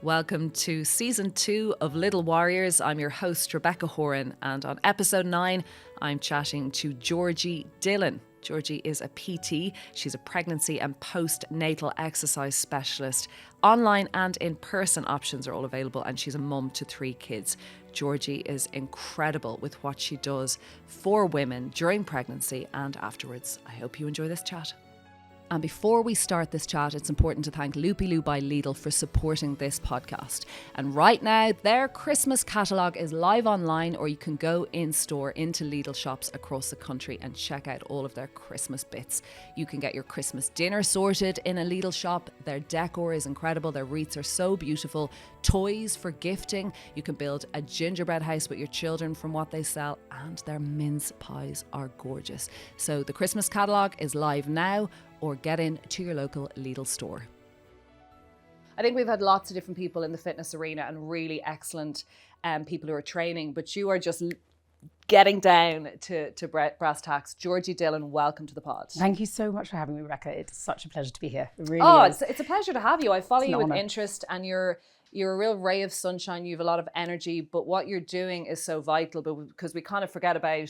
Welcome to season 2 of Little Warriors. I'm your host, Rebecca Horan, and on episode 9, I'm chatting to Georgy Dillon. Georgy is a PT. She's a pregnancy and postnatal exercise specialist. Online and in-person options are all available, and she's a mum to 3 kids. Georgy is incredible with what she does for women during pregnancy and afterwards. I hope you enjoy this chat. And before we start this chat, it's important to thank Loopy Loo by Lidl for supporting this podcast. And right now, their Christmas catalogue is live online, or you can go in store into Lidl shops across the country and check out all of their Christmas bits. You can get your Christmas dinner sorted in a Lidl shop. Their decor is incredible. Their wreaths are so beautiful. Toys for gifting. You can build a gingerbread house with your children from what they sell, and their mince pies are gorgeous. So the Christmas catalogue is live now, or get in to your local Lidl store. I think we've had lots of different people in the fitness arena and really excellent people who are training, but you are just getting down to brass tacks. Georgy Dillon, welcome to the pod. Thank you so much for having me, Rebecca. It's such a pleasure to be here. It really is. It's a pleasure to have you. I follow you with interest, and you're a real ray of sunshine. You have a lot of energy, but what you're doing is so vital, because we kind of forget about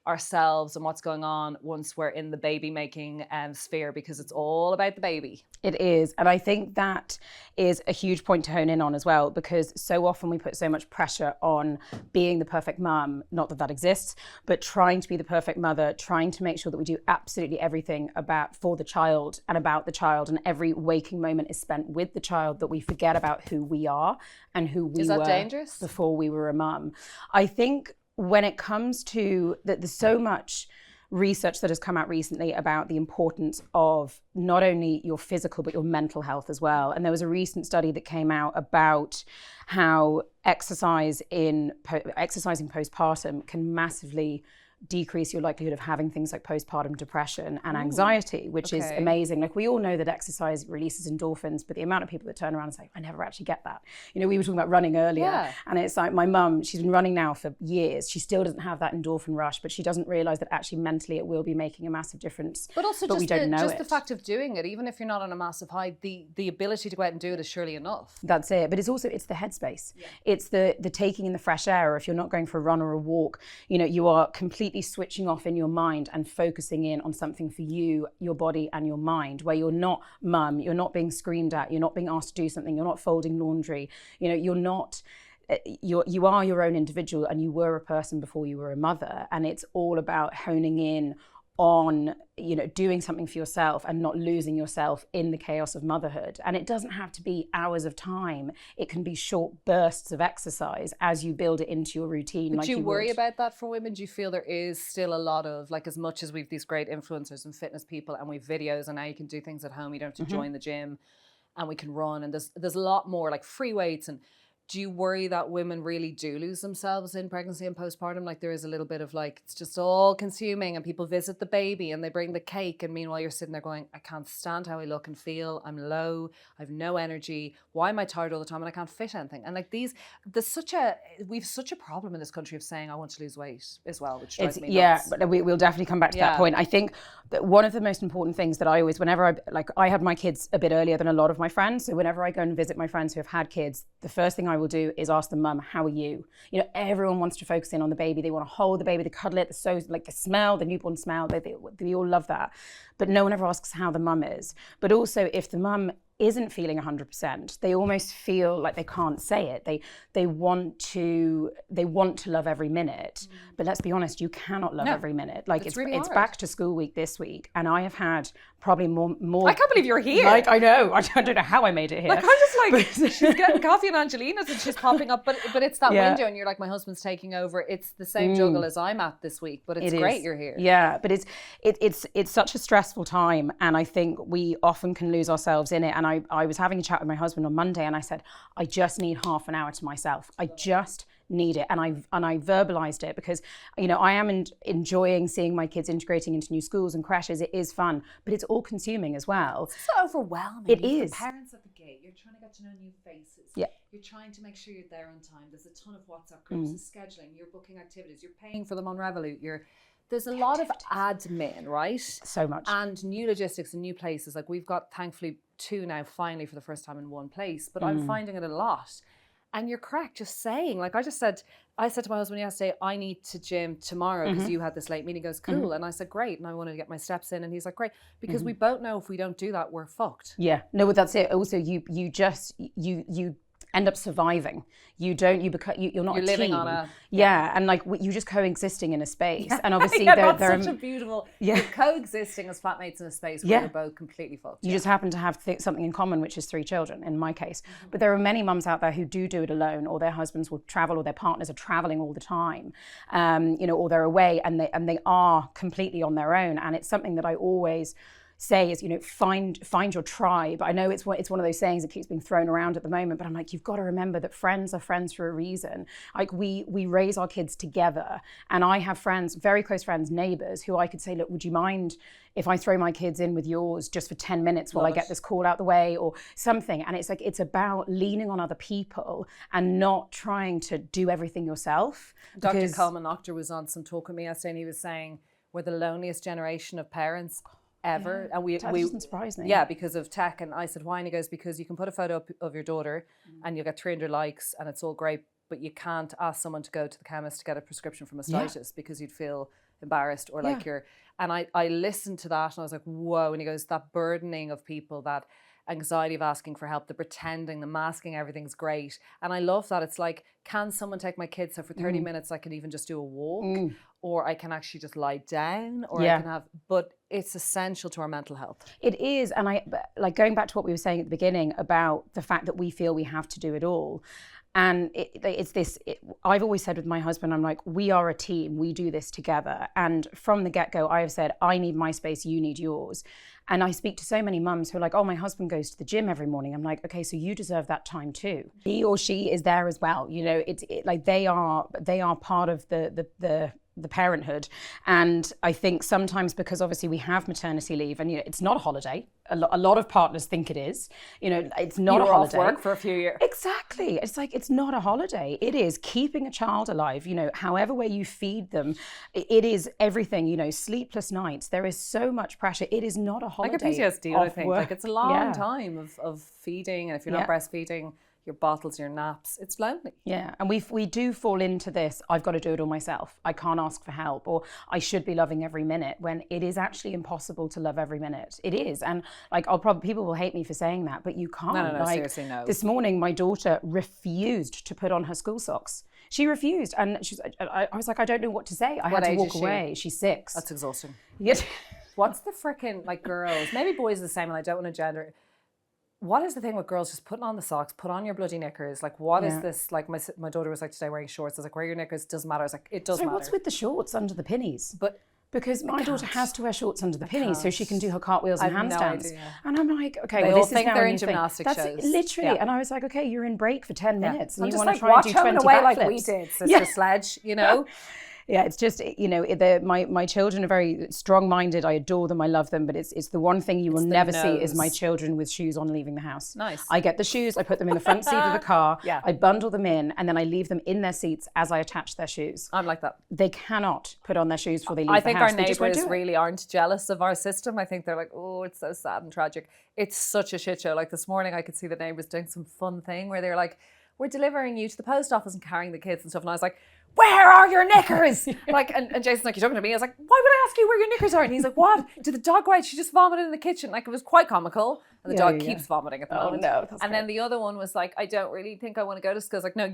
ourselves and what's going on once we're in the baby making sphere, because it's all about the baby. It is. And I think that is a huge point to hone in on as well, because so often we put so much pressure on being the perfect mum, not that exists, but trying to be the perfect mother, trying to make sure that we do absolutely everything for the child and about the child, and every waking moment is spent with the child, that we forget about who we are and who we were dangerous? Before we were a mum. I think when it comes to that, there's so much research that has come out recently about the importance of not only your physical but your mental health as well. And there was a recent study that came out about how exercising postpartum can massively decrease your likelihood of having things like postpartum depression and anxiety, which is amazing. Like, we all know that exercise releases endorphins, but the amount of people that turn around and say, I never actually get that. You know, we were talking about running earlier, and it's like my mum, she's been running now for years. She still doesn't have that endorphin rush, but she doesn't realize that actually mentally it will be making a massive difference. But also we don't know the fact of doing it, even if you're not on a massive high, the ability to go out and do it is surely enough. That's it. But it's the headspace. Yeah. It's the taking in the fresh air, or if you're not going for a run or a walk, you know, you are completely switching off in your mind and focusing in on something for you, your body and your mind, where you're not mum, you're not being screamed at, you're not being asked to do something, you're not folding laundry, you know, you are your own individual, and you were a person before you were a mother. And it's all about honing in on, you know, doing something for yourself and not losing yourself in the chaos of motherhood. And it doesn't have to be hours of time. It can be short bursts of exercise as you build it into your routine. But do you worry about that for women? Do you feel there is still a lot of, like, as much as we've these great influencers and fitness people, and we've videos, and now you can do things at home, you don't have to join the gym, and we can run, and there's a lot more like free weights, and do you worry that women really do lose themselves in pregnancy and postpartum? Like, there is a little bit of, like, it's just all consuming, and people visit the baby and they bring the cake, and meanwhile you're sitting there going, I can't stand how I look and feel. I'm low. I have no energy. Why am I tired all the time and I can't fit anything? And like we've such a problem in this country of saying I want to lose weight as well, which drives me nuts. Yeah, but we'll definitely come back to that point. I think that one of the most important things that I always, I had my kids a bit earlier than a lot of my friends. So whenever I go and visit my friends who have had kids, the first thing I will do is ask them, Mum, how are you? You know, everyone wants to focus in on the baby. They want to hold the baby, they cuddle it, the smell, the newborn smell. They all love that. But no one ever asks how the mum is. But also, if the mum isn't feeling 100%, they almost feel like they can't say it. They want to love every minute, but let's be honest, you cannot love every minute. Like, it's back to school week this week, and I have had probably more. I can't believe you're here. Like, I know. I don't know how I made it here. Like, I'm just like, she's getting coffee and Angelina's and she's popping up, but it's that window, and you're like, my husband's taking over. It's the same juggle as I'm at this week, but it's great you're here. Yeah, but it's such a stressful time, and I think we often can lose ourselves in it. And I was having a chat with my husband on Monday, and I said, I just need half an hour to myself. I just need it. And I verbalized it, because, you know, I am enjoying seeing my kids integrating into new schools and crashes. It is fun, but it's all consuming as well. It's so overwhelming. It is. The parents at the gate, you're trying to get to know new faces. Yeah. You're trying to make sure you're there on time. There's a ton of WhatsApp groups, scheduling, you're booking activities, you're paying for them on Revolut, you're there's a lot of admin, right? So much. And new logistics and new places. Like we've got, thankfully, 2 now finally for the first time in one place, but I'm finding it a lot. And you're correct, just saying, like I said to my husband yesterday, I need to gym tomorrow because you had this late meeting. He goes, cool. And I said, great. And I wanted to get my steps in. And he's like, great. Because we both know if we don't do that, we're fucked. Yeah, no, but that's it. Also, you end up surviving. You're not You're a living team. on a... Yeah, and like you're just coexisting in a space. And obviously that's such a beautiful... Yeah. You're coexisting as flatmates in a space where you're both completely fucked. You just happen to have something in common, which is 3 children, in my case. But there are many mums out there who do it alone, or their husbands will travel, or their partners are traveling all the time, or they're away and they are completely on their own. And it's something that I always say is, find your tribe. I know it's one of those sayings that keeps being thrown around at the moment, but I'm like, you've got to remember that friends are friends for a reason. Like we raise our kids together, and I have friends, very close friends, neighbors, who I could say, look, would you mind if I throw my kids in with yours just for 10 minutes while I get this call out the way or something? And it's like, it's about leaning on other people and not trying to do everything yourself. Dr. Coleman Octor was on some talk with me yesterday, and he was saying we're the loneliest generation of parents ever. Yeah, and we doesn't surprise me. Yeah, because of tech. And I said, why? And he goes, because you can put a photo up of your daughter and you'll get 300 likes and it's all great, but you can't ask someone to go to the chemist to get a prescription for mastitis because you'd feel embarrassed or like you're... And I listened to that and I was like, whoa. And he goes, that burdening of people, that anxiety of asking for help, the pretending, the masking, everything's great. And I love that. It's like, can someone take my kids? So for 30 minutes, I can even just do a walk, or I can actually just lie down, or I can have, but it's essential to our mental health. It is. And like going back to what we were saying at the beginning about the fact that we feel we have to do it all. And I've always said with my husband, I'm like, we are a team, we do this together. And from the get-go, I have said, I need my space, you need yours. And I speak to so many mums who are like, oh, my husband goes to the gym every morning. I'm like, okay, so you deserve that time too. He or she is there as well. It's like they are part of the parenthood. And I think sometimes, because obviously we have maternity leave, and it's not a holiday. A lot of partners think it is. It's not a holiday. Off work for a few years. Exactly. It's like, it's not a holiday. It is keeping a child alive. However way you feed them, it is everything. Sleepless nights. There is so much pressure. It is not a holiday. Like a PTSD, I think. Work. Like it's a long time of feeding, and if you're not breastfeeding, your bottles, your naps, it's lonely. Yeah, and we do fall into this, I've got to do it all myself. I can't ask for help, or I should be loving every minute, when it is actually impossible to love every minute. It is. And like, people will hate me for saying that, but you can't. No, seriously, no. This morning, my daughter refused to put on her school socks. She refused. And I was like, I don't know what to say. I had to walk away. She's 6. That's exhausting. Yes. What's the frickin', like, girls, maybe boys are the same, and I don't want to gender it. What is the thing with girls just putting on the socks, put on your bloody knickers? Like, what is this? Like, my daughter was like today wearing shorts. I was like, wear your knickers, doesn't matter. I was like, it does matter. What's with the shorts under the pinnies? Because my daughter has to wear shorts under the pinnies so she can do her cartwheels and handstands. And I'm like, okay, they well, all this think is now they're a in new gymnastic thing. shows. That's literally. And I was like, okay, you're in break for 10 minutes and I'm you just want like, to try and do 20 away backflips. like we did, Sister Sledge, Yeah, it's just, my children are very strong-minded. I adore them. I love them. But it's the one thing you will never see is my children with shoes on leaving the house. Nice. I get the shoes, I put them in the front seat of the car, I bundle them in, and then I leave them in their seats as I attach their shoes. I'm like that. They cannot put on their shoes before they leave the house. I think our neighbours really aren't jealous of our system. I think they're like, oh, it's so sad and tragic. It's such a shit show. Like this morning, I could see the neighbours doing some fun thing where they're like, we're delivering you to the post office and carrying the kids and stuff. And I was like, where are your knickers? Like, and Jason's like, you're talking to me? I was like, why would I ask you where your knickers are? And he's like, what? Did the dog go out? She just vomited in the kitchen. Like, it was quite comical. And the dog keeps vomiting at the moment. No, and then the other one was like, I don't really think I want to go to school. I was like, no,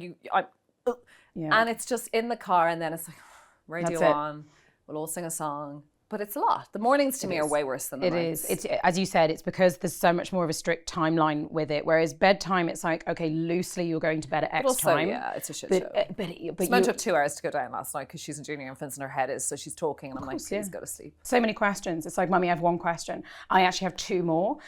And it's just in the car, and then it's like, radio on, we'll all sing a song. But it's a lot. The mornings to me are way worse than the nights. It is. It's, as you said, it's because there's so much more of a strict timeline with it. Whereas bedtime, it's like, okay, loosely you're going to bed at X time. Yeah, it's a shit show. But Simone took 2 hours to go down last night because she's in junior infants and her head is, so she's talking and I'm like, please go to sleep. So many questions. It's like, Mummy, I have 1 question. I actually have 2 more.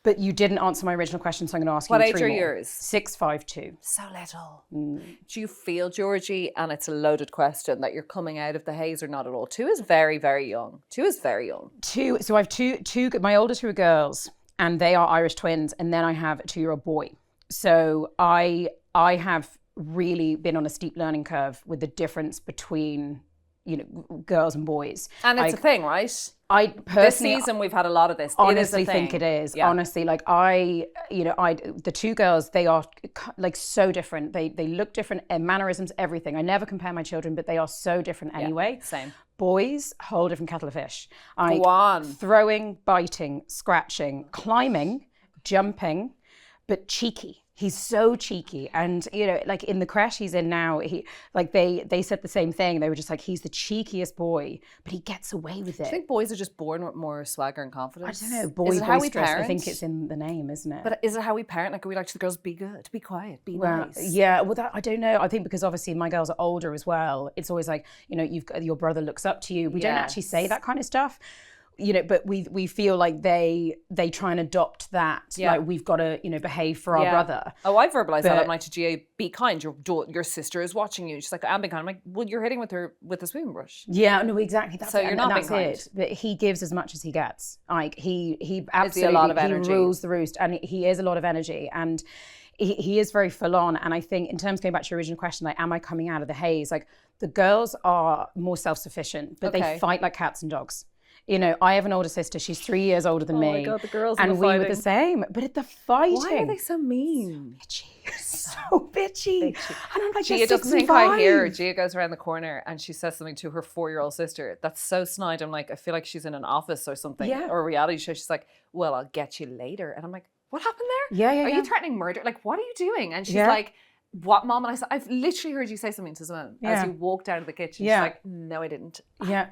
But you didn't answer my original question, so I'm going to ask you 3 more. What age are yours? 6, 5, 2. So little. Do you feel, Georgie, and it's a loaded question, that you're coming out of the haze or not at all? 2 is very, very young. 2 is very young. 2. So I have two. My older 2 are girls, and they are Irish twins, and then I have a 2-year-old boy. So I have really been on a steep learning curve with the difference between girls and boys. And it's a thing, right? I personally, this season we've had a lot of this. Honestly, it is a thing. think it is. Yeah. Honestly, like the two girls, they are like so different. They look different, mannerisms, everything. I never compare my children, but they are so different anyway. Same. Boys, whole different kettle of fish. Go on. Throwing, biting, scratching, climbing, jumping, but cheeky. He's so cheeky, and like in the creche he's in now, they said the same thing. They were just like, he's the cheekiest boy, but he gets away with it. I think boys are just born with more swagger and confidence. I don't know. Boy boisterous. I think it's in the name, isn't it? But is it how we parent? Like, are we like to the girls, be good, be quiet, be nice? Yeah. Well, that I don't know. I think because obviously my girls are older as well. It's always like, you've got your brother looks up to you. We don't actually say that kind of stuff. But we feel like they try and adopt that. Yeah. Like, we've got to, behave for our brother. Oh, I verbalize that. I'm like to Gia, be kind. Your sister is watching you. She's like, I'm being kind. I'm like, well, you're hitting with her with a spoon brush. Yeah, no, exactly. That's so you're not being kind. It. But he gives as much as he gets. Like he absolutely, a lot of energy. He rules the roost, and he is a lot of energy, and he is very full on. And I think in terms of going back to your original question, like, am I coming out of the haze? Like, the girls are more self-sufficient, but they fight like cats and dogs. I have an older sister. She's 3 years older than me. Oh my God, the girls and and we were the same. But at the fighting, why are they so mean? So bitchy. And I'm like, Gia doesn't think I hear her. Gia goes around the corner and she says something to her 4-year-old sister that's so snide. I'm like, I feel like she's in an office or something, or a reality show. She's like, well, I'll get you later. And I'm like, what happened there? Yeah. Are you threatening murder? Like, what are you doing? And she's like, what, Mom? And I said, I've literally heard you say something to Simone as you walked out of the kitchen. She's like, no, I didn't. Yeah.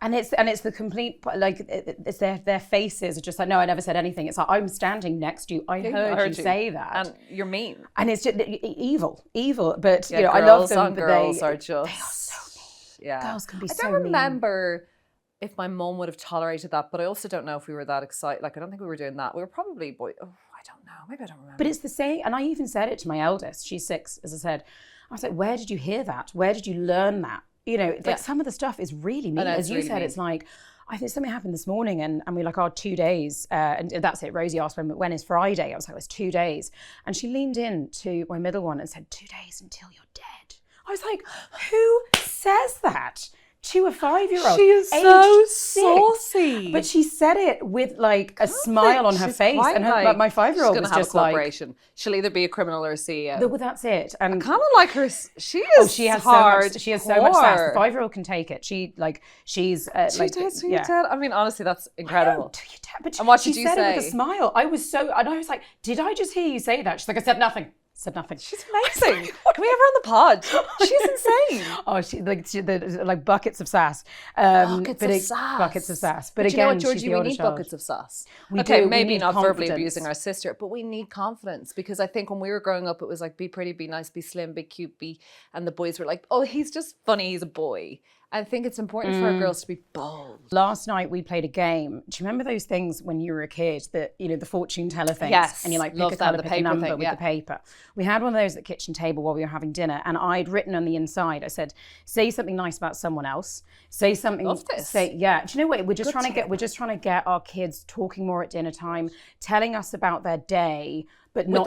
And it's the complete, like, it's their faces are just like, no, I never said anything. It's like, I'm standing next to you. I heard you say that. And you're mean. And it's just evil. But, I love them. Girls are just... They are so mean. Yeah. Girls can be so mean. I mean. don't remember if my mum would have tolerated that, but I also don't know if we were that excited. Like, I don't think we were doing that. We were probably, I don't know. Maybe I don't remember. But it's the same. And I even said it to my eldest. She's 6, as I said. I was like, where did you hear that? Where did you learn that? It's like some of the stuff is really mean. As you said, it's like, I think something happened this morning and we're like, 2 days. And that's it. Rosie asked when is Friday? I was like, it's 2 days. And she leaned in to my middle one and said, 2 days until you're dead. I was like, who says that to a 5-year-old? She is so saucy. But she said it with like a smile on her face. And my 5-year-old was just like... She'll either be a criminal or a CEO. Well, that's it. And I kind of like her. She has so much sass. The 5-year-old can take it. She's dead. I mean, honestly, that's incredible. But and what did you say? She said it with a smile. I was like, did I just hear you say that? She's like, I said nothing. She's amazing. Can we have her on the pod? She's insane. Oh, like buckets of sass. Buckets of sass. But again, you know what, Georgie, she's the we need buckets of sass. Maybe not verbally abusing our sister, but we need confidence, because I think when we were growing up, it was like, be pretty, be nice, be slim, be cute, and the boys were like, oh, he's just funny, he's a boy. I think it's important for our girls to be bold. Last night we played a game. Do you remember those things when you were a kid that, the fortune teller things? Yes. And you like pick a colour, pick a number with the paper. We had one of those at the kitchen table while we were having dinner, and I'd written on the inside, I said, say something nice about someone else. Say something. Love this. Do you know what? We're just trying to get our kids talking more at dinner time, telling us about their day, but not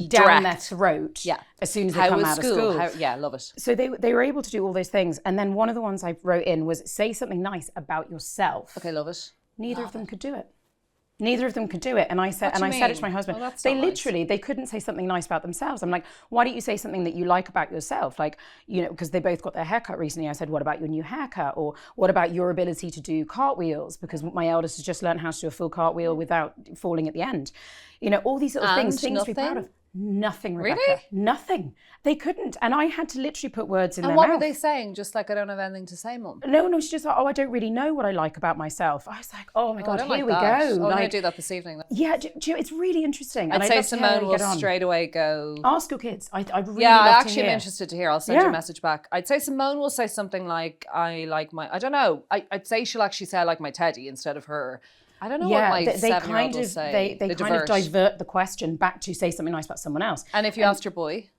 down their throat as soon as they come out of school. Love it. So they were able to do all those things. And then one of the ones I wrote in was, say something nice about yourself. Okay, love it. Neither of them could do it. And I said it to my husband. Well, they couldn't say something nice about themselves. I'm like, why don't you say something that you like about yourself? Like, because they both got their haircut recently. I said, what about your new haircut? Or what about your ability to do cartwheels? Because my eldest has just learned how to do a full cartwheel without falling at the end. All these little things to be proud of. Nothing, Rebecca. Really? Nothing. They couldn't. And I had to literally put words in their mouth. mouth. And what were they saying? Just like, I don't have anything to say, Mum? No, she's just like, I don't really know what I like about myself. I was like, oh my God, here we go. I'm going to do that this evening. Yeah, it's really interesting. I'd say Simone will straight away go... Ask your kids. I really I love actually am interested to hear. I'll send you a message back. I'd say Simone will say something like, I don't know. I'd say she'll actually say, I like my teddy instead of her. I don't know what my 7-year-old will say. They kind of divert the question back to say something nice about someone else. And if you asked your boy,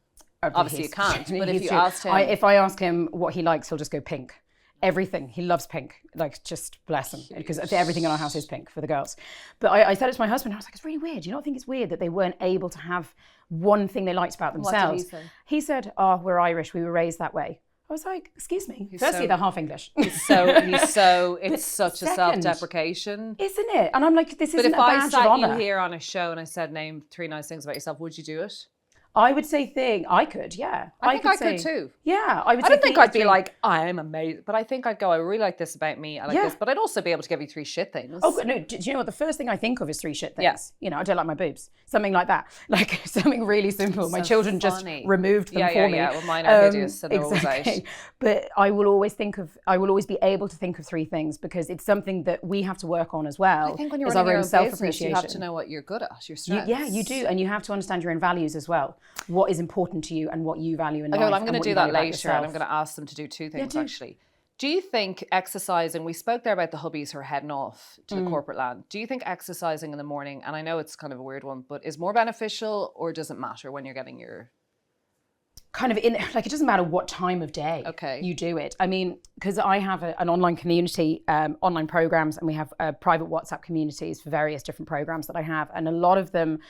obviously you can't, but if you asked him... If I ask him what he likes, he'll just go pink. Everything. He loves pink. Like, just bless him. Because everything in our house is pink for the girls. But I said it to my husband, I was like, it's really weird. Do you not think it's weird that they weren't able to have one thing they liked about themselves? What did he say? He said, we're Irish. We were raised that way. I was like, excuse me. Firstly, they're half English. It's such a self-deprecation. Isn't it? And I'm like, this isn't a badge of honor. But if I sat you here on a show and I said, name 3 nice things about yourself, would you do it? I would say I could, yeah. I think I could too. Yeah, I don't think I'd be like, I'm amazing. But I think I'd go, I really like this about me. I like this. But I'd also be able to give you 3 shit things. Oh, no. Do you know what? The first thing I think of is 3 shit things. Yes. You know, I don't like my boobs. Something like that. Like something really simple. My children just removed them for me. Yeah, well, mine are hideous, so they're always out. But I will always be able to think of 3 things because it's something that we have to work on as well. I think when you're running your own business, you have to know what you're good at, your strengths. Yeah, you do. And you have to understand your own values as well. What is important to you and what you value in life. Okay, well, I'm going to do that later, and I'm going to ask them to do 2 things actually. Do you think exercising, we spoke there about the hubbies who are heading off to the corporate land. Do you think exercising in the morning, and I know it's kind of a weird one, but is more beneficial, or does it matter when you're getting your... Kind of it doesn't matter what time of day you do it. I mean, because I have an online community, online programs, and we have private WhatsApp communities for various different programs that I have. And a lot of them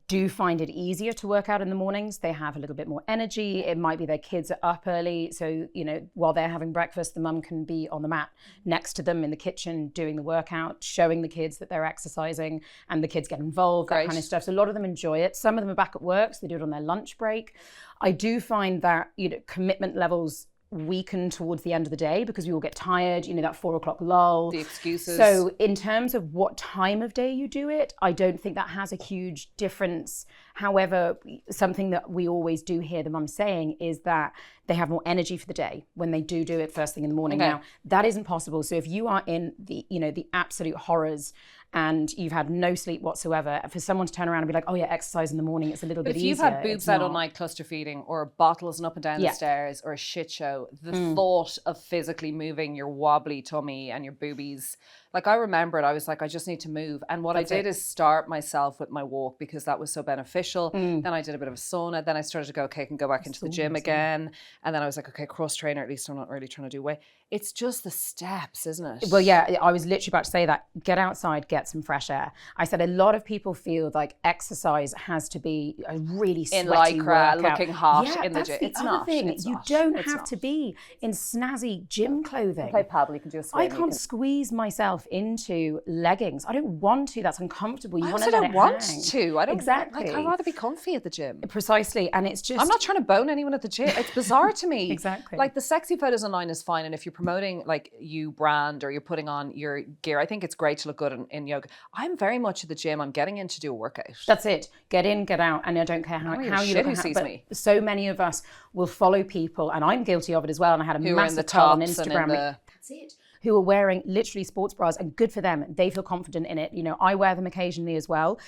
do find it easier to work out in the mornings. They have a little bit more energy. It might be their kids are up early. So, you know, while they're having breakfast, the mum can be on the mat next to them in the kitchen doing the workout, showing the kids that they're exercising, and the kids get involved, that kind of stuff. So a lot of them enjoy it. Some of them are back at work, so they do it on their lunch break. I do find that, you know, commitment levels weaken towards the end of the day because we all get tired, you know, that 4 o'clock lull. The excuses. So in terms of what time of day you do it, I don't think that has a huge difference. However, something that we always do hear the mum saying is that they have more energy for the day when they do it first thing in the morning. Now, that isn't possible. So if you are in the, you know, the absolute horrors and you've had no sleep whatsoever, for someone to turn around and be like, oh yeah, exercise in the morning, it's a little bit easier. If you've had boobs out all night cluster feeding, or bottles and up and down the stairs, or a shit show, the thought of physically moving your wobbly tummy and your boobies, like I remember it, I was like, I just need to move. And what I did is start myself with my walk because that was so beneficial. Then I did a bit of a sauna. Then I started to go, okay, I can go back into the gym again. And then I was like, okay, cross trainer, at least I'm not really trying to do weight. It's just the steps, isn't it? Well, yeah, I was literally about to say that. Get outside, get some fresh air. I said a lot of people feel like exercise has to be a really sweaty in lycra, workout. Looking hot in the gym. It's not. You don't have to be in snazzy gym clothing. Play paddle, you can do a swim. I can't squeeze myself into leggings. I don't want to. That's uncomfortable. You want to let it hang. I don't exactly. Like, I'd rather be comfy at the gym. Precisely, and it's just. I'm not trying to bone anyone at the gym. It's bizarre to me. Exactly. Like the sexy photos online is fine, and if you're promoting like you brand or you're putting on your gear, I think it's great to look good in yoga. I'm very much at the gym. I'm getting in to do a workout. That's it. Get in, get out, and I don't care how you look. Who sees me? So many of us will follow people, and I'm guilty of it as well. And I had a massive toll on Instagram. That's it. Who are wearing literally sports bras, and good for them. They feel confident in it. You know, I wear them occasionally as well.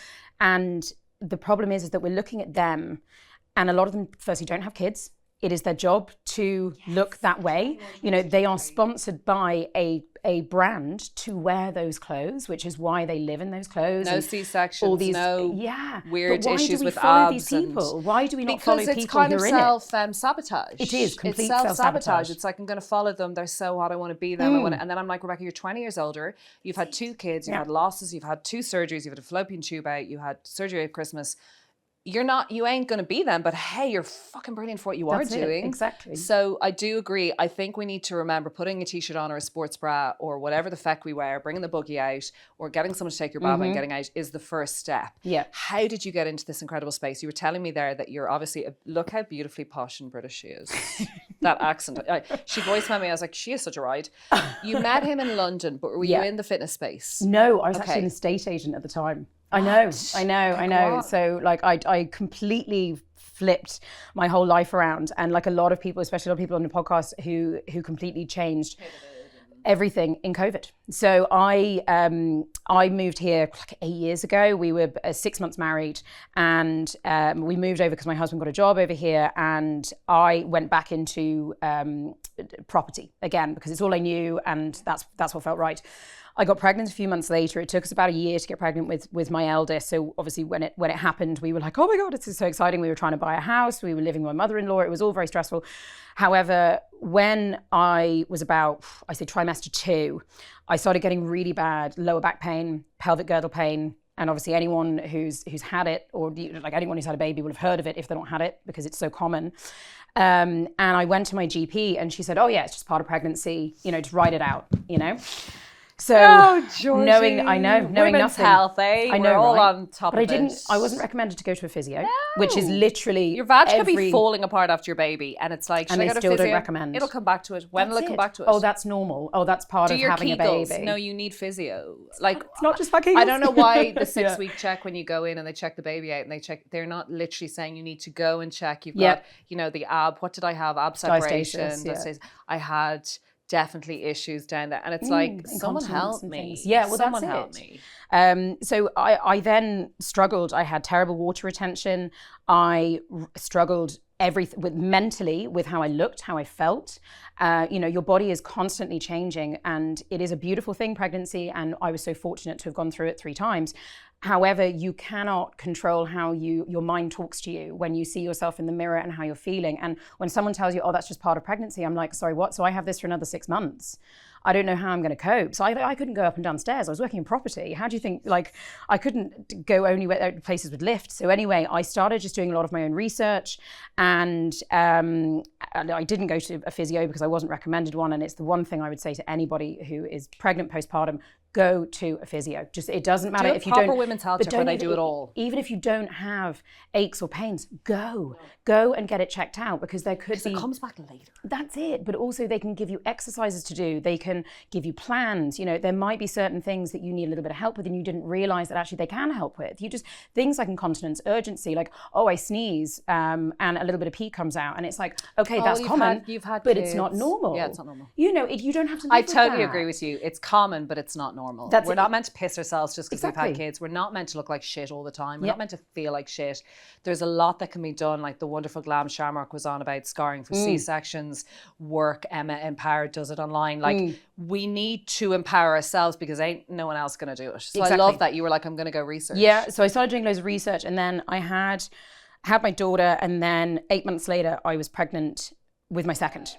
And the problem is that we're looking at them, and a lot of them, firstly, don't have kids. It is their job to look that way. You know, they are sponsored by a brand to wear those clothes, which is why they live in those clothes. No C-sections, all these weird issues with abs. Why do we not follow people who are in it? Because it's kind of self-sabotage. It is complete self-sabotage. It's like, I'm going to follow them. They're so hot. I want to be them. And then I'm like, Rebecca, you're 20 years older. You've had 2 kids. You've had losses. You've had 2 surgeries. You've had a fallopian tube out. You had surgery at Christmas. You ain't going to be them, but hey, you're fucking brilliant for what you are doing. Exactly. So I do agree. I think we need to remember putting a t-shirt on or a sports bra or whatever the feck we wear, bringing the buggy out or getting someone to take your baba and getting out is the first step. Yeah. How did you get into this incredible space? You were telling me there that you're obviously, look how beautifully posh and British she is. That accent. She voiced me. I was like, she is such a ride. You met him in London, but were you in the fitness space? No, I was actually an estate agent at the time. I know. So like I completely flipped my whole life around, and like a lot of people, especially a lot of people on the podcast who completely changed everything in COVID. So I moved here like 8 years ago. We were 6 months married, and we moved over because my husband got a job over here, and I went back into property again because it's all I knew, and that's what felt right. I got pregnant a few months later. It took us about a year to get pregnant with my eldest. So obviously when it happened, we were like, oh my God, this is so exciting. We were trying to buy a house. We were living with my mother-in-law. It was all very stressful. However, when I was about, I say trimester 2, I started getting really bad lower back pain, pelvic girdle pain, And obviously anyone who's had it, or like anyone who's had a baby will have heard of it if they don't had it, because it's so common. And I went to my GP and she said, oh yeah, it's just part of pregnancy, just ride it out, So Georgie, knowing women's nothing. health, eh? I know, We're all right? on top but of it. I wasn't recommended to go to a physio, which is literally your vag could be falling apart after your baby, and it's like, should I go to still physio? don't recommend. It'll come back to it. When will it come back to it? Oh, that's normal. Oh, that's part of having a baby. No, you need physio. Like, it's not just fucking. I don't know why the 6-week check, when you go in and they check the baby out and they're not literally saying you need to go and check. You've got, the ab. What did I have? Ab separation. Diastasis, I had definitely issues down there, and it's like, someone help me. Yeah, well, someone that's help it. me. So I then struggled. I had terrible water retention. I struggled mentally with how I looked, how I felt. Your body is constantly changing, and it is a beautiful thing, pregnancy. And I was so fortunate to have gone through it 3 times. However, you cannot control how your mind talks to you when you see yourself in the mirror and how you're feeling. And when someone tells you, oh, that's just part of pregnancy, I'm like, sorry, what? So I have this for another 6 months. I don't know how I'm going to cope. So I couldn't go up and down stairs. I was working in property. How do you think, I couldn't go only places with lifts. So anyway, I started just doing a lot of my own research, and I didn't go to a physio because I wasn't recommended one. And it's the one thing I would say to anybody who is pregnant postpartum: go to a physio. Just, it doesn't matter if you don't. Proper women's health check where they do it all. Even if you don't have aches or pains, go and get it checked out, because there could be. It comes back later. That's it. But also they can give you exercises to do. They can give you plans. There might be certain things that you need a little bit of help with and you didn't realize that actually they can help with. Things like incontinence, urgency, like, oh, I sneeze and a little bit of pee comes out, and it's like, okay, that's common, but it's not normal. Yeah, it's not normal. You don't have to live I with totally that. agree with you. It's common, but it's not normal. We're not meant to piss ourselves just because we've had kids. We're not meant to look like shit all the time. We're not meant to feel like shit. There's a lot that can be done, like the wonderful Glam Shamrock was on about scarring for C-sections. Work, Emma Empowered does it online. Like, we need to empower ourselves, because ain't no one else going to do it. So I love that you were like, I'm going to go research. Yeah, so I started doing loads of research, and then I had my daughter, and then 8 months later I was pregnant with my second.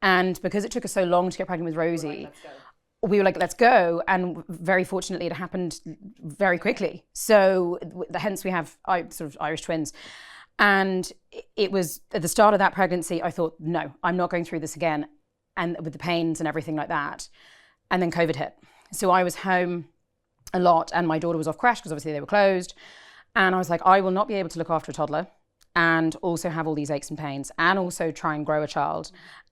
And because it took us so long to get pregnant with Rosie, we were like, let's go. And very fortunately, it happened very quickly. So hence we have sort of Irish twins. And it was at the start of that pregnancy, I thought, no, I'm not going through this again. And with the pains and everything like that. And then COVID hit. So I was home a lot, and my daughter was off crash because obviously they were closed. And I was like, I will not be able to look after a toddler and also have all these aches and pains and also try and grow a child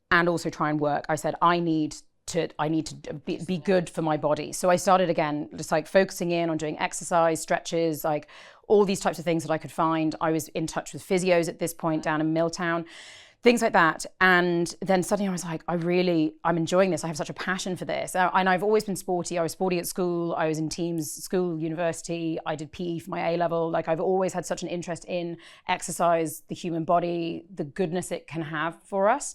and also try and work. I said, I need to be good for my body. So I started again, just like focusing in on doing exercise, stretches, like all these types of things that I could find. I was in touch with physios at this point down in Milltown, things like that. And then suddenly I was like, I'm enjoying this. I have such a passion for this. And I've always been sporty. I was sporty at school. I was in teams, school, university. I did PE for my A-level. Like, I've always had such an interest in exercise, the human body, the goodness it can have for us.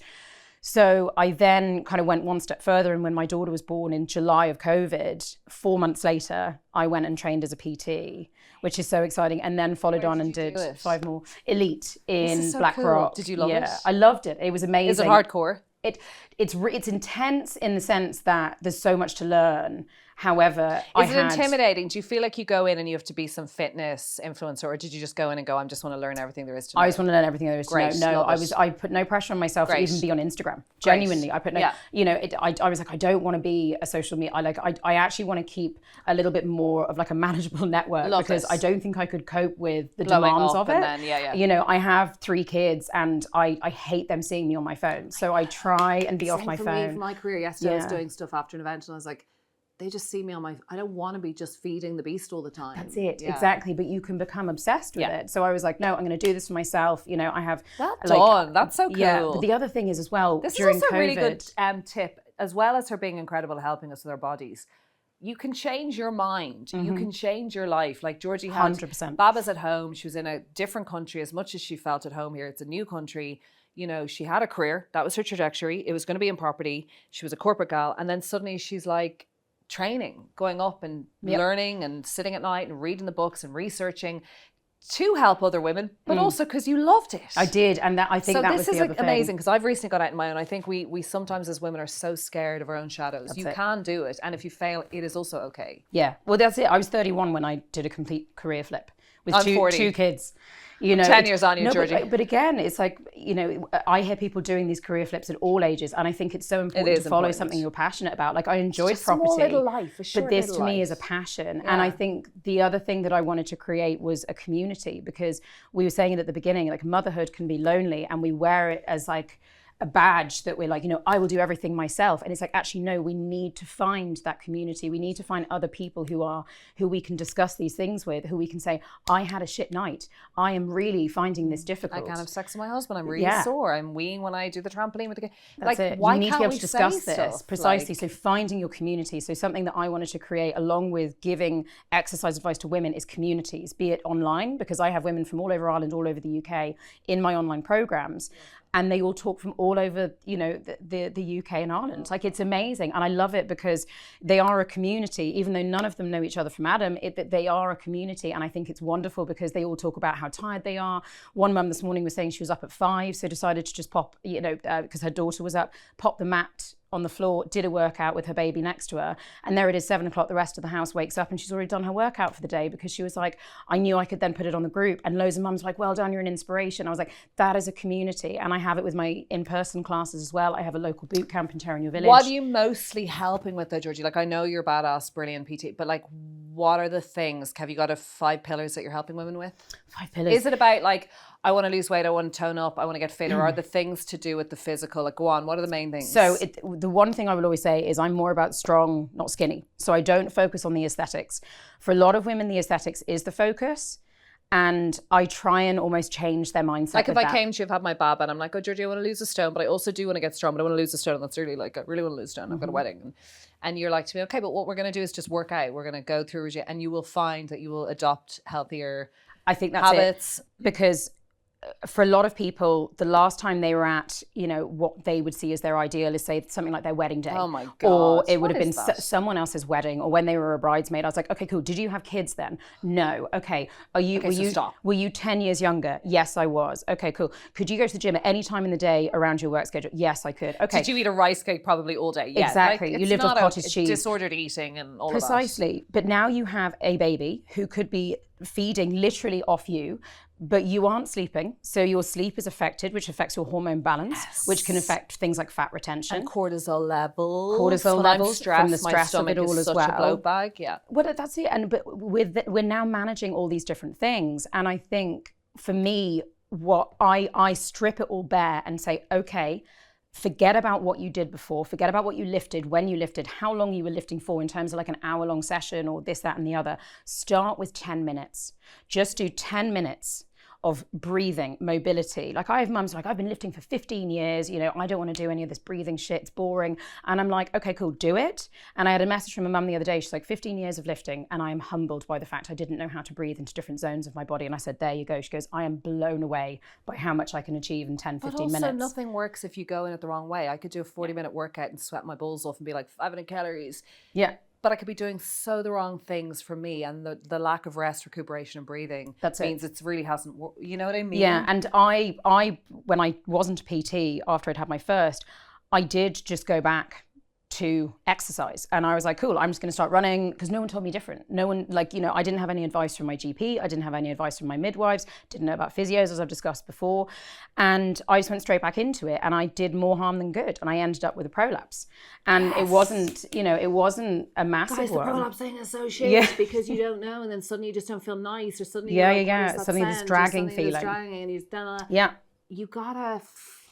So I then kind of went one step further, and when my daughter was born in July of COVID, 4 months later, I went and trained as a PT, which is so exciting, and then followed on and did 5 more. Elite in Blackrock. Did you love it? I loved it. It was amazing. Is it hardcore? It's intense in the sense that there's so much to learn. However, is it intimidating? Do you feel like you go in and you have to be some fitness influencer, or did you just go in and go, I just want to learn everything there is to know? I just want to learn everything there is to know. No, I put no pressure on myself to even be on Instagram. Genuinely, I put no. Yeah. I was like, I don't want to be a social media. I actually want to keep a little bit more of like a manageable network, because I don't think I could cope with the demands of it. I have 3 kids, and I hate them seeing me on my phone. So I try and be off my phone. Me for my career yesterday, I was doing stuff after an event, and I was like, they just see me on my, I don't want to be just feeding the beast all the time. That's it, exactly. But you can become obsessed with it. So I was like, no, I'm going to do this for myself. I have. Well done. That's so cool. Yeah, but the other thing is as well, this during is also COVID, a really good tip, as well as her being incredible helping us with our bodies. You can change your mind. You can change your life. Like Georgie had 100%. Baba's at home. She was in a different country. As much as she felt at home here, it's a new country. She had a career. That was her trajectory. It was going to be in property. She was a corporate gal. And then suddenly she's like, training, going up and learning and sitting at night and reading the books and researching. to help other women, but also because you loved it. I did, and that I think that was the other thing. So this is amazing, because I've recently got out on my own. I think we sometimes as women are so scared of our own shadows. You can do it, and if you fail, it is also okay. Yeah, well, that's it. I was 31 when I did a complete career flip with I'm two 40. kids. You know, 10 years on you, Georgie. But again, it's like, you know, I hear people doing these career flips at all ages, and I think it's so important to follow something you're passionate about. Like, I enjoyed property, small little life, but this to me is a passion. And I think the other thing that I wanted to create was a community, because we were saying it at the beginning, like motherhood can be lonely, and we wear it as like a badge that we're like, you know, I will do everything myself. And it's like, actually, no, we need to find that community. We need to find other people who we can discuss these things with, who we can say, I had a shit night. I am really finding this difficult. I can't have sex with my husband. I'm really sore. I'm weeing when I do the trampoline with the kids. That's it. Why you need can't to be able we to discuss say this stuff? precisely. So finding your community. So something that I wanted to create along with giving exercise advice to women is communities, be it online, because I have women from all over Ireland, all over the UK in my online programs. And they all talk from all over, you know, the UK and Ireland. Like, it's amazing. And I love it because they are a community, even though none of them know each other from Adam, they are a community. And I think it's wonderful because they all talk about how tired they are. One mum this morning was saying she was up at 5, so decided to just pop, you know, because her daughter was up, pop the mat on the floor, did a workout with her baby next to her. And there it is, 7 o'clock, the rest of the house wakes up and she's already done her workout for the day, because she was like, I knew I could then put it on the group. And loads of mums were like, well done, you're an inspiration. I was like, that is a community. And I have it with my in-person classes as well. I have a local boot camp in Terranure Village. What are you mostly helping with though, Georgie? Like, I know you're badass, brilliant PT, but like, what are the things? Have you got 5 pillars that you're helping women with? 5 pillars. Is it about like, I want to lose weight, I want to tone up, I want to get fit, or are the things to do with the physical? Like, go on, what are the main things? So the one thing I will always say is I'm more about strong, not skinny. So I don't focus on the aesthetics. For a lot of women, the aesthetics is the focus. And I try and almost change their mindset. Like, if I came to you, I've had my bab, and I'm like, oh, Georgie, I want to lose a stone, but I also do want to get strong, but I want to lose a stone. That's really like, I really want to lose a stone. I've got a wedding. And you're like to me, okay, but what we're going to do is just work out. We're going to go through a regime, and you will find that you will adopt healthier I think that's habits. Because for a lot of people, the last time they were at, you know, what they would see as their ideal is, say, something like their wedding day. Oh my God. Or it would have been someone else's wedding, or when they were a bridesmaid. I was like, okay, cool. Did you have kids then? No. Okay. Were you 10 years younger? Yes, I was. Okay, cool. Could you go to the gym at any time in the day around your work schedule? Yes, I could. Okay. Did you eat a rice cake probably all day? Yeah. Exactly. Like, you lived off cottage cheese. Disordered eating and all Precisely. But now you have a baby who could be feeding literally off you, but you aren't sleeping, so your sleep is affected, which affects your hormone balance, which can affect things like fat retention and cortisol levels. Cortisol levels from the stress of it all as well. A bloat bag, yeah. Well, that's it. And but we're now managing all these different things, and I think for me, what I strip it all bare and say, okay, forget about what you did before, forget about what you lifted, when you lifted, how long you were lifting for in terms of like an hour-long session or this, that, and the other. Start with 10 minutes. Just do 10 minutes of breathing, mobility. Like, I have mums like, I've been lifting for 15 years, you know, I don't want to do any of this breathing shit, it's boring. And I'm like, okay, cool, do it. And I had a message from a mum the other day, she's like, 15 years of lifting, and I am humbled by the fact I didn't know how to breathe into different zones of my body. And I said, there you go. She goes, I am blown away by how much I can achieve in 10, 15 minutes. But also, nothing works if you go in it the wrong way. I could do a 40-minute workout and sweat my balls off and be like, 500 calories. Yeah. But I could be doing so the wrong things for me, and the lack of rest, recuperation, and breathing means it really hasn't worked. You know what I mean? Yeah, and I when I wasn't a PT after I'd had my first, I did just go back to exercise, and I was like, cool, I'm just going to start running, because no one told me different. No one, like, you know, I didn't have any advice from my GP, I didn't have any advice from my midwives, didn't know about physios, as I've discussed before, and I just went straight back into it, and I did more harm than good, and I ended up with a prolapse, and it wasn't, you know, it wasn't a massive one. The prolapse thing is so shit, because you don't know, and then suddenly you just don't feel nice, or suddenly suddenly this dragging feeling, and you've done you gotta.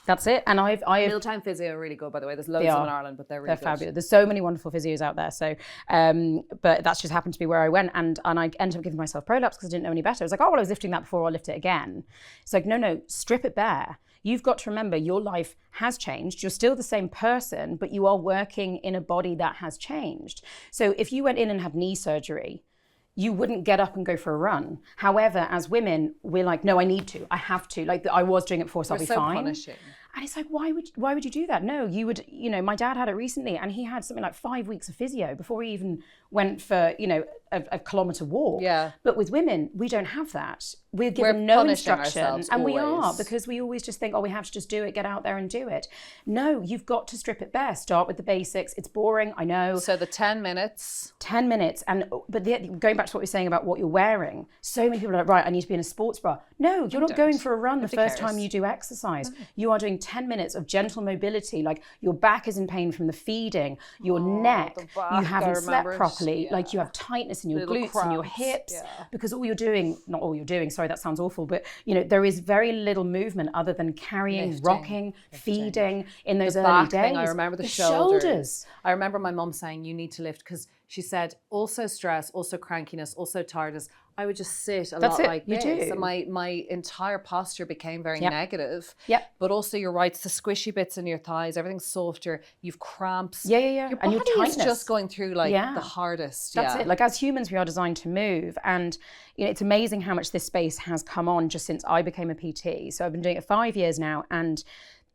That's it. And I've Mealtime physio are really good, by the way. There's loads of them in Ireland, but they're really good. Fabulous. There's so many wonderful physios out there. So, but that's just happened to be where I went, and I ended up giving myself prolapse because I didn't know any better. I was like, oh well, I was lifting that before, I'll lift it again. It's like, no, strip it bare. You've got to remember your life has changed. You're still the same person, but you are working in a body that has changed. So if you went in and had knee surgery, you wouldn't get up and go for a run. However, as women, we're like, no, I need to, I have to. Like, I was doing it before, so I'll be fine. Punishing. And it's like, why would you do that? No, you would, my dad had it recently and he had something like 5 weeks of physio before he even went for, a kilometre walk. Yeah. But with women, we don't have that. We're given no instruction. And always. We are, because we always just think, we have to just do it, get out there and do it. No, you've got to strip it bare. Start with the basics. It's boring, I know. So the 10 minutes. 10 minutes. Going back to what you're saying about what you're wearing, so many people are like, right, I need to be in a sports bra. No, you're not going for a run the first time you do exercise. No. You are doing 10 minutes of gentle mobility. Like your back is in pain from the feeding, your neck, you haven't slept properly, like you have tightness in your glutes cramps, and your hips, because not all you're doing, sorry, that sounds awful, but there is very little movement other than carrying, rocking, feeding in those early days. I remember the shoulders. I remember my mum saying, you need to lift, because she said, also stress, also crankiness, also tiredness. I would just sit like this. And my entire posture became very negative. Yep. But also, you're right, it's the squishy bits in your thighs, everything's softer, you've cramps. Yeah. Your body is just going through the hardest. That's it. Like as humans, we are designed to move. And it's amazing how much this space has come on just since I became a PT. So I've been doing it 5 years now. And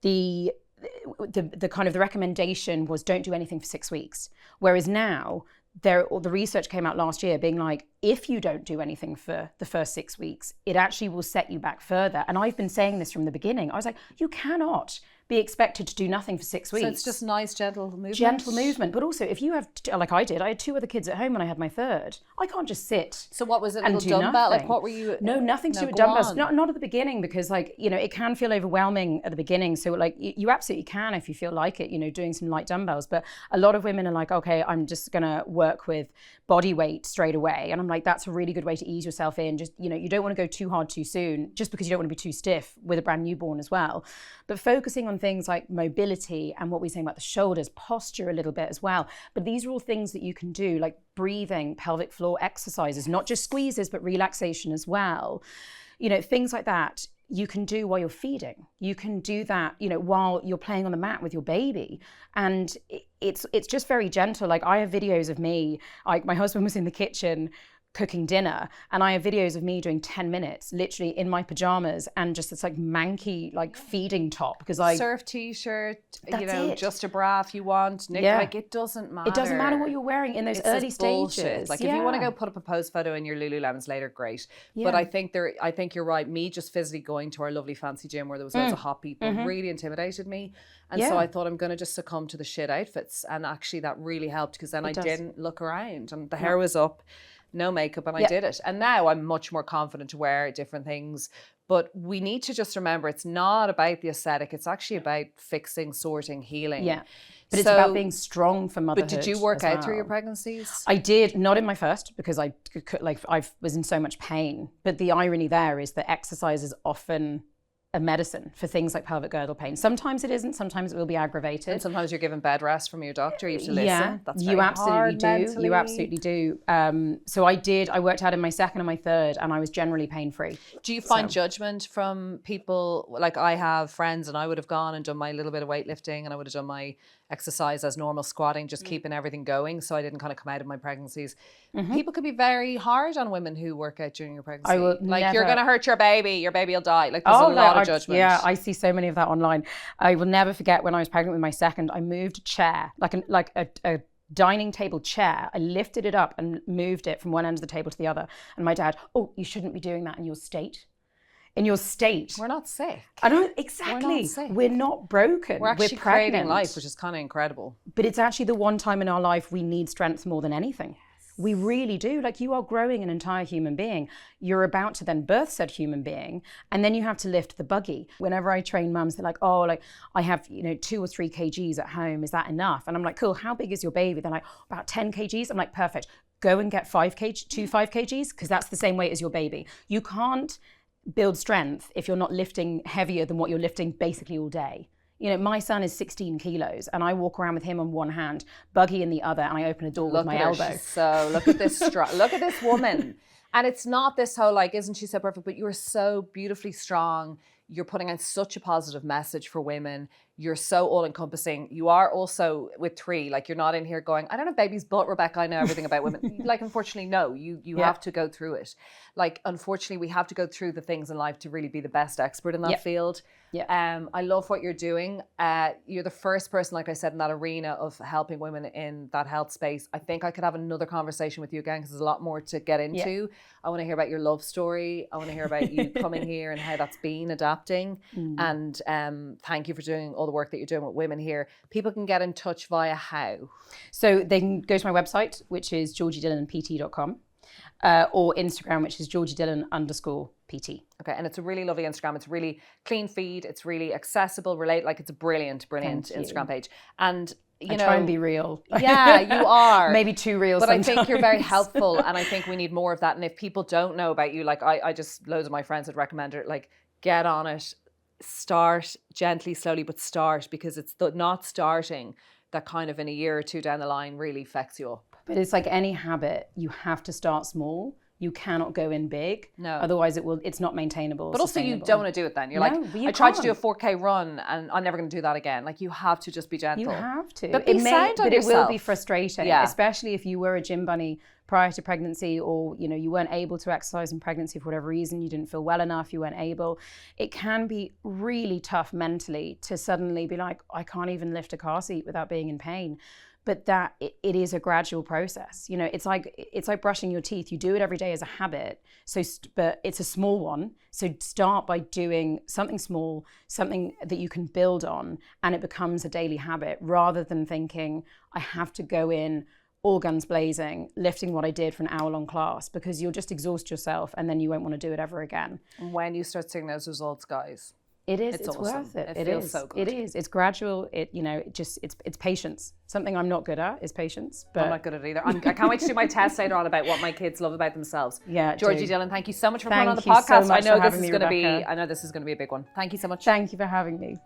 the kind of the recommendation was don't do anything for 6 weeks. Whereas now, the research came out last year being like, if you don't do anything for the first 6 weeks, it actually will set you back further. And I've been saying this from the beginning. I was like, you cannot be expected to do nothing for 6 weeks. So it's just nice, gentle movement? Gentle movement. But also, if you have, like I did, I had 2 other kids at home when I had my third. I can't just sit. So what was it, a little dumbbell? Like what were you? No, nothing to do with dumbbells. Not at the beginning, because it can feel overwhelming at the beginning. So you absolutely can, if you feel like it, doing some light dumbbells. But a lot of women are like, okay, I'm just going to work with body weight straight away. And I'm like, that's a really good way to ease yourself in. Just, you don't want to go too hard too soon, just because you don't want to be too stiff with a brand newborn as well. But focusing on things like mobility and what we're saying about the shoulders, posture a little bit as well. But these are all things that you can do, like breathing, pelvic floor exercises, not just squeezes, but relaxation as well. Things like that you can do while you're feeding. You can do that, while you're playing on the mat with your baby. And it's just very gentle. Like I have videos of me, like my husband was in the kitchen cooking dinner, and I have videos of me doing 10 minutes literally in my pajamas and just this like manky feeding top, because surf t-shirt, just a bra if you want. Like it doesn't matter. It doesn't matter what you're wearing in those early stages. Like if you want to go put up a post photo in your Lululemons later, great. But I think you're right. Me just physically going to our lovely fancy gym where there was loads of hot people really intimidated me. And so I thought, I'm going to just succumb to the shit outfits. And actually that really helped, because then I didn't look around and the hair was up, no makeup, and I did it. And now I'm much more confident to wear different things. But we need to just remember, it's not about the aesthetic. It's actually about fixing, sorting, healing. Yeah. But it's about being strong for motherhood. But did you work out through your pregnancies? I did, not in my first, because I was in so much pain. But the irony there is that exercise is often a medicine for things like pelvic girdle pain. Sometimes it isn't, sometimes it will be aggravated. And sometimes you're given bed rest from your doctor, you have to listen. Yeah, that's you absolutely do. Mentally. You absolutely do. So I worked out in my second and my third, and I was generally pain-free. Do you find judgment from people? Like I have friends, and I would have gone and done my little bit of weightlifting, and I would have done my exercise as normal squatting, just keeping everything going, so I didn't kind of come out of my pregnancies. People could be very hard on women who work out during your pregnancy. You're going to hurt your baby will die. Like there's a lot of judgment. Yeah, I see so many of that online. I will never forget when I was pregnant with my second, I moved a chair, like a dining table chair. I lifted it up and moved it from one end of the table to the other. And my dad, you shouldn't be doing that in your state. In your state. We're not sick. I don't, exactly. We're not sick. We're not broken. We're actually creating life, which is kind of incredible. But it's actually the one time in our life we need strength more than anything. Yes. We really do. Like you are growing an entire human being. You're about to then birth said human being, and then you have to lift the buggy. Whenever I train mums, they're like, I have 2 or 3 kgs at home. Is that enough? And I'm like, cool, how big is your baby? They're like, about 10 kgs. I'm like, perfect. Go and get 5 kgs, because that's the same weight as your baby. You can't build strength if you're not lifting heavier than what you're lifting basically all day. My son is 16 kilos and I walk around with him on one hand, buggy in the other, and I open a door with my elbow. So look at this look at this woman. And it's not this whole isn't she so perfect, but you're so beautifully strong. You're putting out such a positive message for women. You're so all-encompassing. You are also with 3, like you're not in here going, I don't have baby's butt, Rebecca, I know everything about women. Like, unfortunately, no, you have to go through it. Like, unfortunately, we have to go through the things in life to really be the best expert in that field. I love what you're doing. You're the first person, like I said, in that arena of helping women in that health space. I think I could have another conversation with you again because there's a lot more to get into. I want to hear about your love story. I want to hear about you coming here and how that's been adapting. And thank you for doing all the work that you're doing with women here. People can get in touch via how? So they can go to my website, which is georgydillonpt.com, or Instagram, which is georgydillon_PT. Okay, and it's a really lovely Instagram. It's really clean feed. It's really accessible, like it's a brilliant Instagram page. And I try and be real. Yeah, you are. Maybe too real but sometimes. I think you're very helpful, and I think we need more of that. And if people don't know about you, like I just, loads of my friends would recommend it, like get on it, start gently, slowly, but start, because it's the not starting that kind of in a year or 2 down the line really affects you up. But it's like any habit, you have to start small. You cannot go in big. No. Otherwise it's not maintainable. But also you don't want to do it then. You're I tried to do a 4K run and I'm never going to do that again. Like, you have to just be gentle. You have to. But it will be frustrating, especially if you were a gym bunny prior to pregnancy, or you weren't able to exercise in pregnancy for whatever reason, you didn't feel well enough, you weren't able. It can be really tough mentally to suddenly be like, I can't even lift a car seat without being in pain. But that it is a gradual process. It's like brushing your teeth. You do it every day as a habit. But it's a small one. So start by doing something small, something that you can build on, and it becomes a daily habit, rather than thinking I have to go in all guns blazing, lifting what I did for an hour-long class, because you'll just exhaust yourself and then you won't want to do it ever again. And when you start seeing those results, guys, it's awesome. Worth it. It feels so good. It is. It's gradual. It's patience. Something I'm not good at is patience. But I'm not good at it either. I can't wait to do my test later on about what my kids love about themselves. Yeah, Georgy Dillon, thank you so much for coming on the podcast. So much for having me, Rebecca. I know this is going to be a big one. Thank you so much. Thank you for having me.